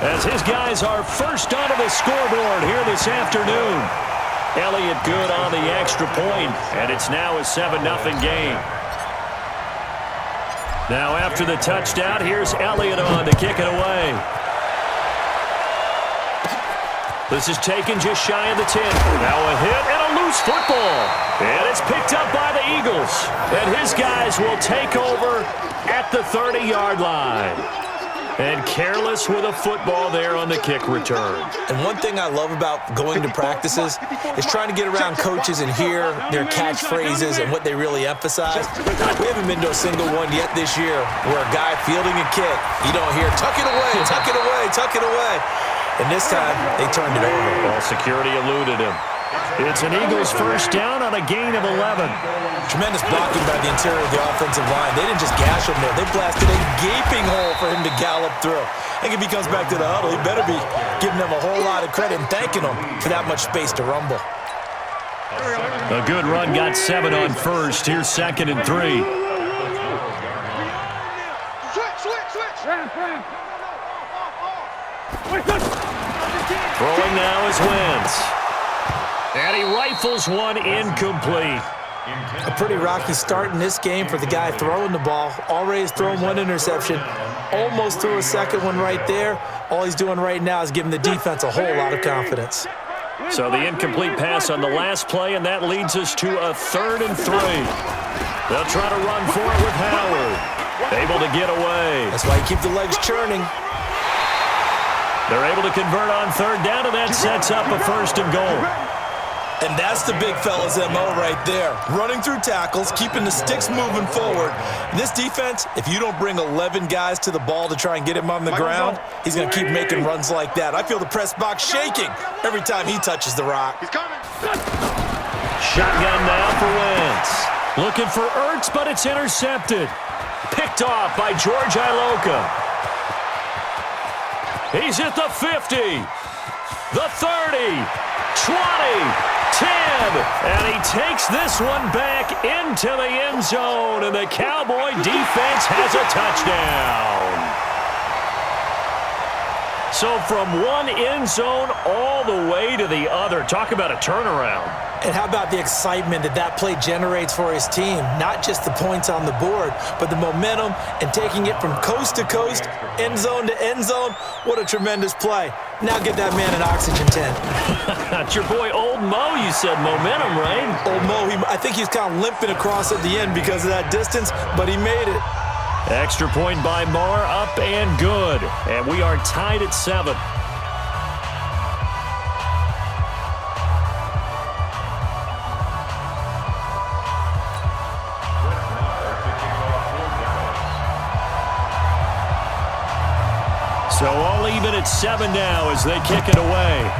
as his guys are first onto the scoreboard here this afternoon. Elliott good on the extra point, and it's now a 7-0 game. Now after the touchdown, here's Elliott on to kick it away. This is taken just shy of the 10. Now a hit and a loose football. And it's picked up by the Eagles. And his guys will take over at the 30-yard line. And careless with a football there on the kick return. And one thing I love about going to practices is trying to get around coaches and hear their catchphrases and what they really emphasize. We haven't been to a single one yet this year where a guy fielding a kick, you don't hear, tuck it away, tuck it away, tuck it away. And this time, they turned it over. Well, security eluded him. It's an Eagles first down on a gain of 11. Tremendous blocking by the interior of the offensive line. They didn't just gash him there. They blasted a gaping hole for him to gallop through. I think if he comes back to the huddle, he better be giving them a whole lot of credit and thanking them for that much space to rumble. A good run got 7 on first. Here's 2nd and 3. Throwing now is Wentz. And he rifles one incomplete. A pretty rocky start in this game for the guy throwing the ball. Already has thrown one interception. Almost threw a second one right there. All he's doing right now is giving the defense a whole lot of confidence. So the incomplete pass on the last play, and that leads us to a 3rd and 3. They'll try to run for it with Howard. Able to get away. That's why you keep the legs churning. They're able to convert on 3rd down, and that sets up a 1st and goal. And that's the big fella's MO right there. Running through tackles, keeping the sticks moving forward. This defense, if you don't bring 11 guys to the ball to try and get him on the ground, he's going to keep making runs like that. I feel the press box shaking every time he touches the rock. He's coming. Shotgun now for Wentz. Looking for Ertz, but it's intercepted. Picked off by George Iloka. He's at the 50, the 30, 20, 10, and he takes this one back into the end zone, and the Cowboy defense has a touchdown. So from one end zone all the way to the other. Talk about a turnaround. And how about the excitement that that play generates for his team? Not just the points on the board, but the momentum and taking it from coast to coast, end zone to end zone. What a tremendous play. Now get that man an oxygen tent. It's your boy Old Mo, you said. Momentum, right? Old Mo, I think he was kind of limping across at the end because of that distance, but he made it. Extra point by Marr, up and good. And we are tied at 7. So all even at 7 now as they kick it away.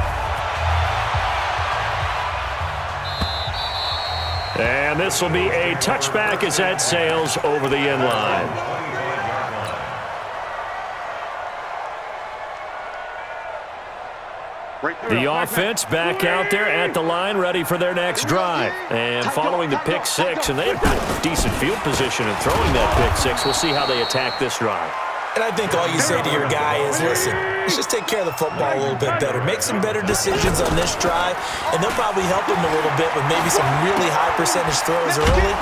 And this will be a touchback as that sails over the end line. The offense back out there at the line, ready for their next drive. And following the pick 6, and they have decent field position in throwing that pick 6. We'll see how they attack this drive. And I think all you say to your guy is, listen, let's just take care of the football a little bit better. Make some better decisions on this drive, and they'll probably help him a little bit with maybe some really high percentage throws early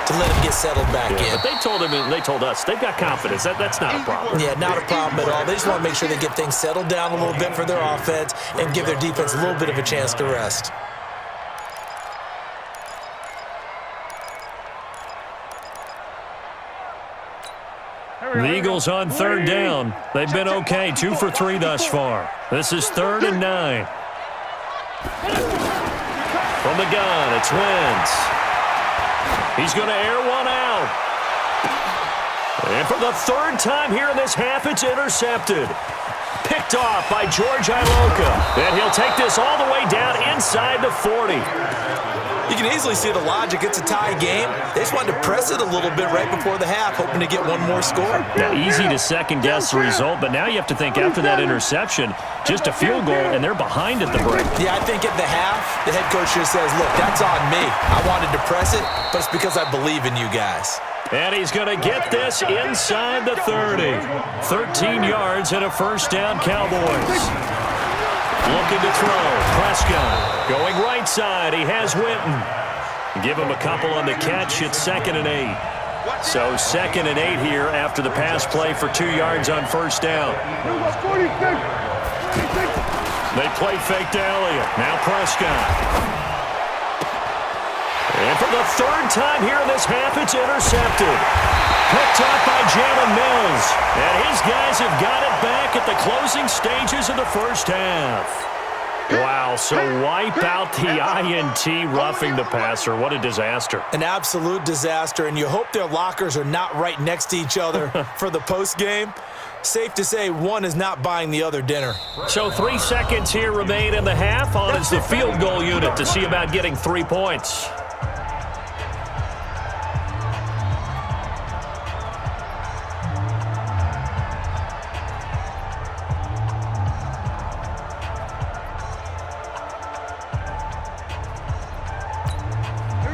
to let him get settled back in. But they told him and they told us they've got confidence. That's not a problem. Yeah, not a problem at all. They just want to make sure they get things settled down a little bit for their offense and give their defense a little bit of a chance to rest. The Eagles on 3rd down. They've been okay, 2 for 3 thus far. This is 3rd and 9. From the gun, it's Wentz. He's going to air one out. And for the 3rd time here in this half, it's intercepted. Picked off by George Iloka. And he'll take this all the way down inside the 40. You can easily see the logic. It's a tie game. They just wanted to press it a little bit right before the half, hoping to get one more score. Now, easy to second-guess the result, but now you have to think after that interception, just a field goal, and they're behind at the break. Yeah, I think at the half, the head coach just says, look, that's on me. I wanted to press it, but it's because I believe in you guys. And he's going to get this inside the 30. 13 yards and a first down, Cowboys. Looking to throw. Prescott going right side. He has Winton. Give him a couple on the catch. It's 2nd and 8. So 2nd and 8 here after the pass play for 2 yards on first down. They play fake to Elliott. Now Prescott. And for the 3rd time here in this half, it's intercepted. Picked up by Jalen Mills. And his guys have got it back at the closing stages of the first half. Wow, so wipe out the INT roughing the passer. What a disaster. An absolute disaster, and you hope their lockers are not right next to each other for the postgame. Safe to say one is not buying the other dinner. So 3 seconds here remain in the half. On is the field goal unit to see about getting 3 points.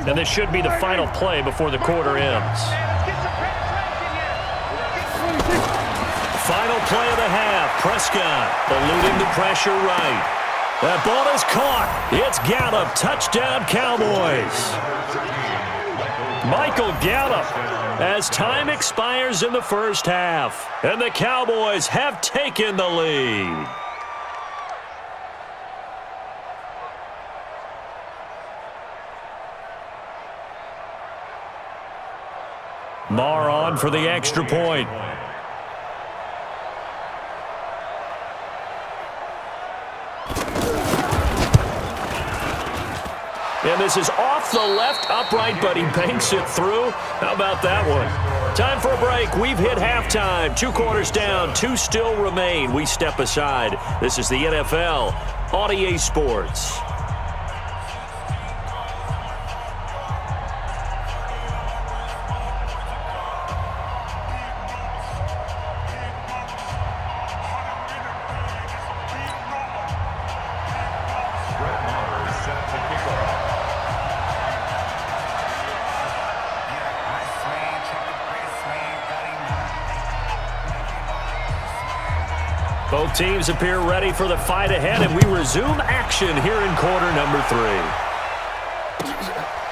And this should be the final play before the quarter ends. Final play of the half. Prescott eluding the pressure right. That ball is caught. It's Gallup. Touchdown, Cowboys. Michael Gallup as time expires in the first half. And the Cowboys have taken the lead. Marr on for the extra point. And this is off the left upright, but he banks it through. How about that one? Time for a break. We've hit halftime. 2 quarters down. 2 still remain. We step aside. This is the NFL on EA Sports. Both teams appear ready for the fight ahead, and we resume action here in quarter number 3.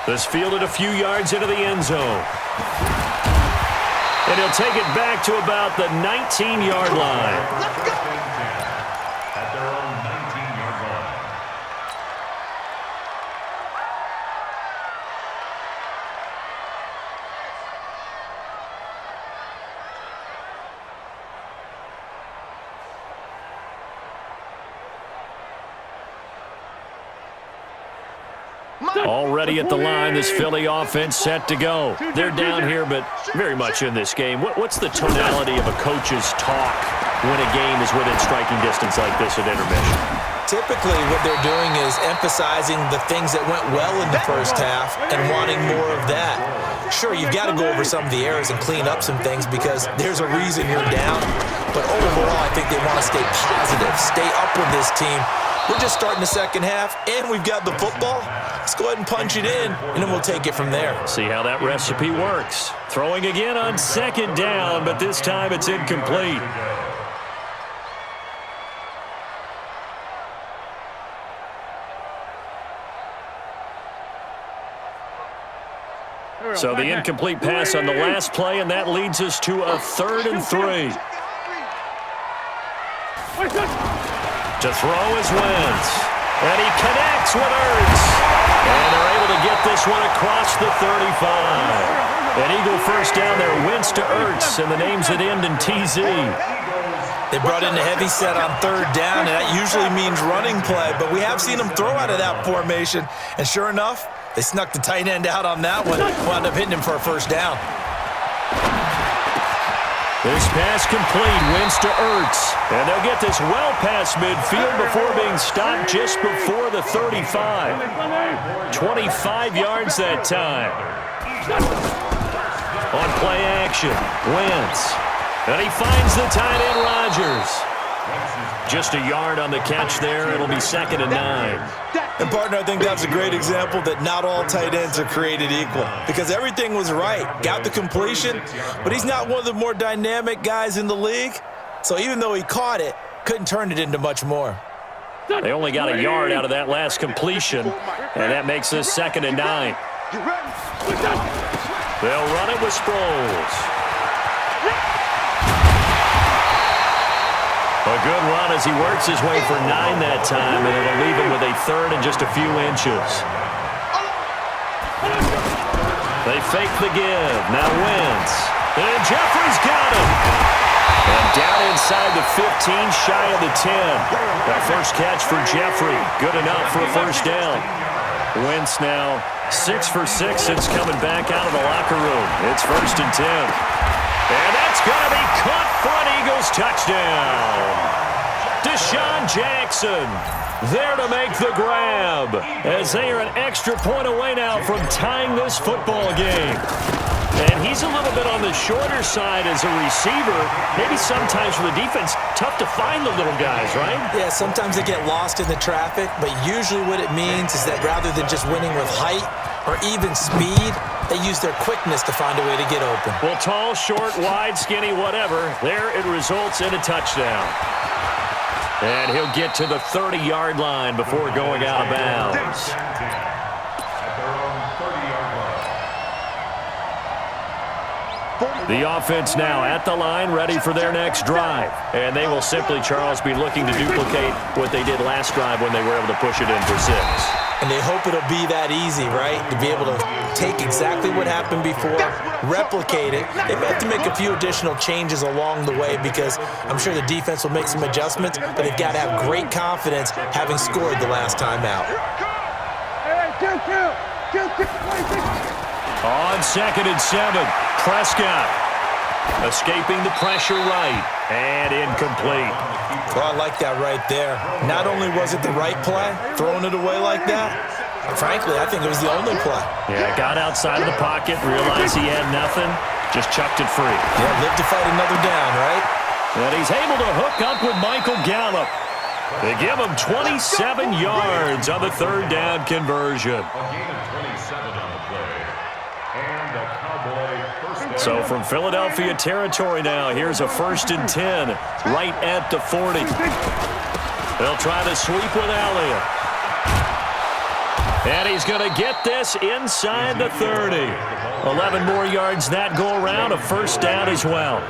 This fielded a few yards into the end zone. And he'll take it back to about the 19-yard line. At their own 19-yard line. Already at the line, this Philly offense set to go. They're down here, but very much in this game. What's the tonality of a coach's talk when a game is within striking distance like this at intermission? Typically, what they're doing is emphasizing the things that went well in the first half and wanting more of that. Sure, you've got to go over some of the errors and clean up some things because there's a reason you're down. But overall, I think they want to stay positive, stay up with this team. We're just starting the second half, and we've got the football. Let's go ahead and punch it in, and then we'll take it from there. See how that recipe works. Throwing again on 2nd down, but this time it's incomplete. So the incomplete pass on the last play, and that leads us to a 3rd and 3. To throw is Wentz. And he connects with Ertz. And they're able to get this one across the 35. An Eagle first down there. Wentz to Ertz, and the names that end in TZ. They brought in a heavy set on 3rd down, and that usually means running play. But we have seen them throw out of that formation. And sure enough, they snuck the tight end out on that one. Wound up hitting him for a first down. This pass complete, wins to Ertz. And they'll get this well past midfield before being stopped just before the 35. 25 yards that time. On play action, Wentz. And he finds the tight end, Rodgers. Just a yard on the catch there. It'll be 2nd and 9. And, partner, I think that's a great example that not all tight ends are created equal because everything was right. Got the completion, but he's not one of the more dynamic guys in the league. So even though he caught it, couldn't turn it into much more. They only got a yard out of that last completion, and that makes this 2nd and 9. They'll run it with Sproles. A good run as he works his way for 9 that time, and it'll leave him with a 3rd and just a few inches. They fake the give. Now Wentz. And Jeffrey's got him. And down inside the 15, shy of the 10. That first catch for Jeffrey. Good enough for a first down. Wentz now 6 for 6 since coming back out of the locker room. It's 1st and 10. And that's going to be caught for an Eagles touchdown. Deshaun Jackson there to make the grab as they are an extra point away now from tying this football game. And he's a little bit on the shorter side as a receiver. Maybe sometimes for the defense, tough to find the little guys, right? Yeah, sometimes they get lost in the traffic, but usually what it means is that rather than just winning with height or even speed, they use their quickness to find a way to get open. Well, tall, short, wide, skinny, whatever, there it results in a touchdown. And he'll get to the 30-yard line before going out of bounds. The offense now at the line, ready for their next drive. And they will simply, Charles, be looking to duplicate what they did last drive when they were able to push it in for 6. And they hope it'll be that easy, right? To be able to take exactly what happened before, replicate it. They may have to make a few additional changes along the way because I'm sure the defense will make some adjustments, but they've got to have great confidence having scored the last time out. On 2nd and 7, Prescott escaping the pressure right and incomplete. Well, I like that right there. Not only was it the right play, throwing it away like that, but frankly, I think it was the only play. Yeah, got outside of the pocket, realized he had nothing, just chucked it free. Yeah, live to fight another down, right? And he's able to hook up with Michael Gallup. They give him 27 yards on the 3rd down conversion. So from Philadelphia territory now, here's a 1st and 10 right at the 40. They'll try to sweep with Elliott. And he's going to get this inside the 30. 11 more yards that go around, a first down as well.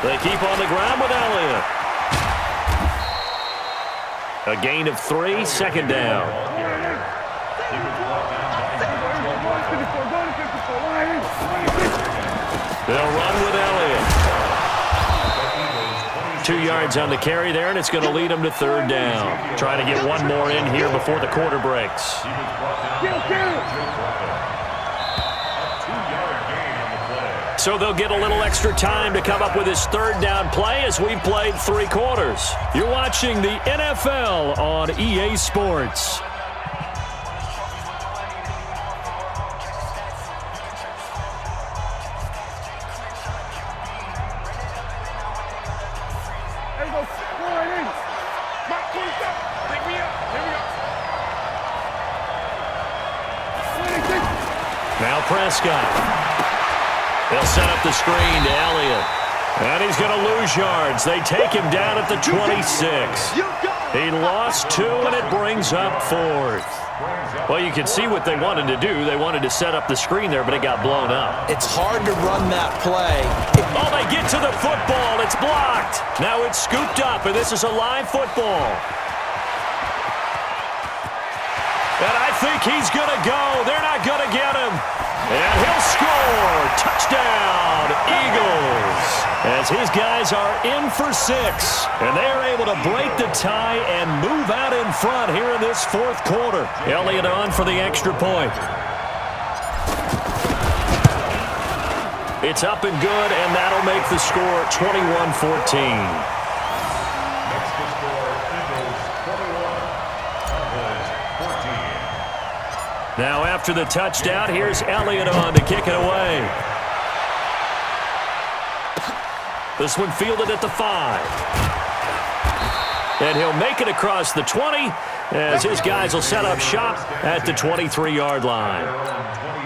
They keep on the ground with Elliott. A gain of 3, 2nd down. They'll run with Elliott. 2 yards on the carry there, and it's going to lead them to 3rd down. Trying to get one more in here before the quarter breaks. So they'll get a little extra time to come up with his 3rd down play as we've played 3 quarters. You're watching the NFL on EA Sports. Now Prescott. They'll set up the screen to Elliott. And he's going to lose yards. They take him down at the 26. He lost 2, and it brings up 4th. Well, you can see what they wanted to do. They wanted to set up the screen there, but it got blown up. It's hard to run that play. Oh, they get to the football. It's blocked. Now it's scooped up, and this is a live football. And I think he's going to go. They're not going to get him. And he'll score. Touchdown, Eagles. as his guys are in for 6. And they are able to break the tie and move out in front here in this fourth quarter. Elliott on for the extra point. It's up and good, and that'll make the score 21-14. Now after the touchdown, here's Elliott on to kick it away. This one fielded at the 5. And he'll make it across the 20 as his guys will set up shop at the 23-yard line.